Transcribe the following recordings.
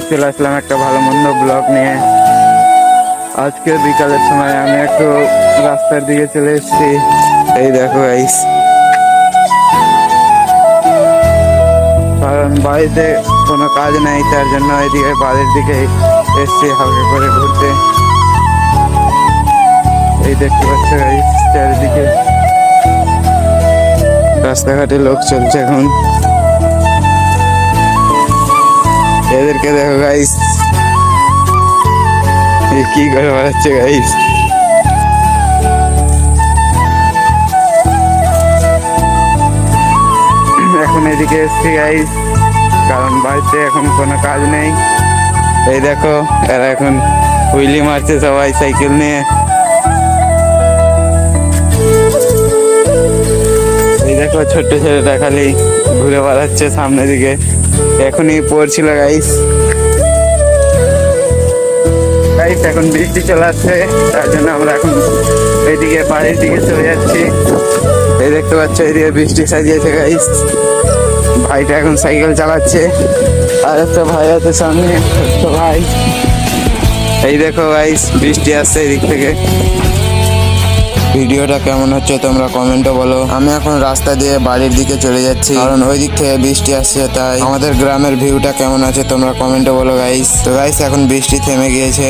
চলে আসলাম একটা ভালো মন্দ ব্লগ নিয়ে। আজকে বিকালের সময় আমি একটু রাস্তার দিকে চলে এসেছি। এই দেখো গাইস, কারণ বাড়িতে কোনো কাজ নাই, তার জন্য এদিকে বাড়ির দিকে এসছি হালকা করে ঘুরতে। এই দেখতে পাচ্ছ গাইস, চারিদিকে রাস্তাঘাটে লোক চলছে এখন। এদেরকে দেখো গাইস, কি করে বেড়াচ্ছে গাইস। এখন এদিকে এসছি গাইস, কারণ বাড়িতে এখন কোনো কাজ নেই। এই দেখো এরা এখন হুইলি মারছে সবাই সাইকেল নিয়ে। এই দেখো ছোট্ট ছেলেটা খালি ঘুরে বেড়াচ্ছে সামনের দিকে, এখনই পড়ছিল গাইস। গাইস এখন বৃষ্টি চলে আসছে, তার জন্য আমরা এখন এইদিকে বাড়ির দিকে চলে যাচ্ছি। এই দেখতে পাচ্ছ এদিকে বৃষ্টি সাজিয়েছে গাইস। ভাইটা এখন সাইকেল চালাচ্ছে, আর একটা ভাই আছে সামনে, ছোট্ট ভাই। এই দেখো গাইস, বৃষ্টি আসছে এদিক থেকে। ভিডিওটা কেমন হচ্ছে তোমরা কমেন্টে বলো। আমি এখন রাস্তা দিয়ে বাড়ির দিকে চলে যাচ্ছি, কারণ ওই দিক থেকে বৃষ্টি আসছে। তাই আমাদের গ্রামের ভিউটা কেমন আছে তোমরা কমেন্টে বলো গাইস। তো গাইস এখন বৃষ্টি থেমে গিয়েছে,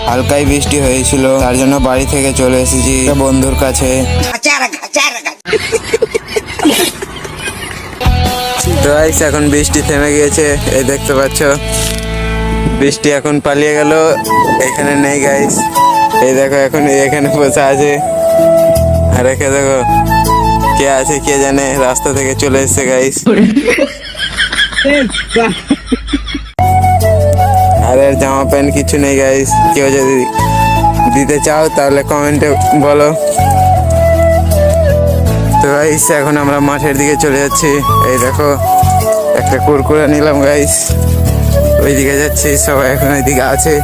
হালকাই বৃষ্টি হয়েছিল, তার জন্য বাড়ি থেকে চলে এসেছি বন্ধুর কাছে। তো গাইস এখন বৃষ্টি থেমে গিয়েছে, এই দেখতে পাচ্ছ বৃষ্টি এখন পালিয়ে গেল, এখানে নেই গাইস। এই দেখো এখন এখানে বসে আছে, আর এখানে দেখো কে আছে কে জানে, রাস্তা থেকে চলে এসছে গাইস। আর এর জামা প্যান্ট কিছু নেই গাইস, কেউ যদি দিতে চাও তাহলে কমেন্টে বলো। তো গাইস এখন আমরা মাঠের দিকে চলে যাচ্ছি। এই দেখো একটা কুরকুরে নিলাম গাইস, ওইদিকে যাচ্ছি। সবাই এখন ওইদিকে আছে,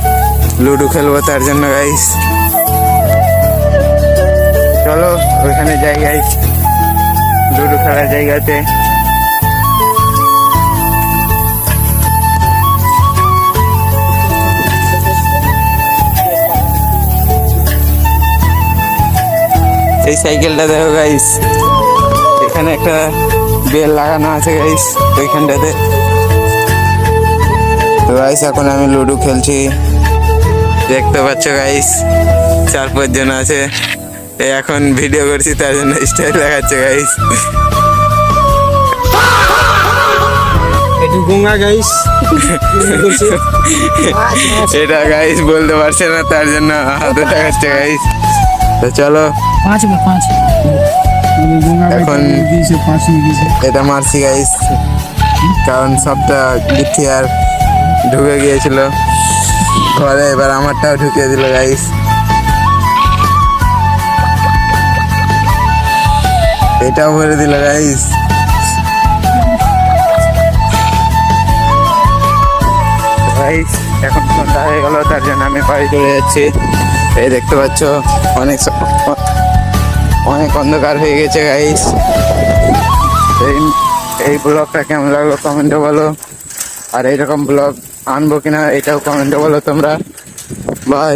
লুডো খেলবো তার জন্য গাইস। চলো ওইখানে যাই গাইস, লুডো খেলার জায়গাতে। এই সাইকেলটা দেখো গাইস, এখানে একটা বেল লাগানো আছে গাইস ওইখানটাতে। তো গাইস এখন আমি লুডো খেলছি, দেখতে পাচ্ছ গাইস 4-5 জন আছে। এখন ভিডিও করছি তার জন্য স্টাইল দেখাচ্ছে গাইস। এটা গাইস বলতে পারছে না, তার জন্য হাতে দেখাচ্ছে গাইস। তো চলো এখন এটা মারছি গাইস, কারণ সবটা আর ঢুকে গিয়েছিল ঘরে, এবার আমারটাও ঢুকিয়ে দিল গাইস। এটাও ভরে দিল গাইস। গাইস এখন সন্ধ্যা হয়ে গেল, তার জন্য আমি বাড়ি চলে যাচ্ছি। এই দেখতে পাচ্ছ অনেক অন্ধকার হয়ে গেছে গাইস। এই ব্লগটা কেমন লাগলো কমেন্টে বলো, আর এইরকম ব্লগ আনবো কিনা এটাও কমেন্টে বলো তোমরা। বাই।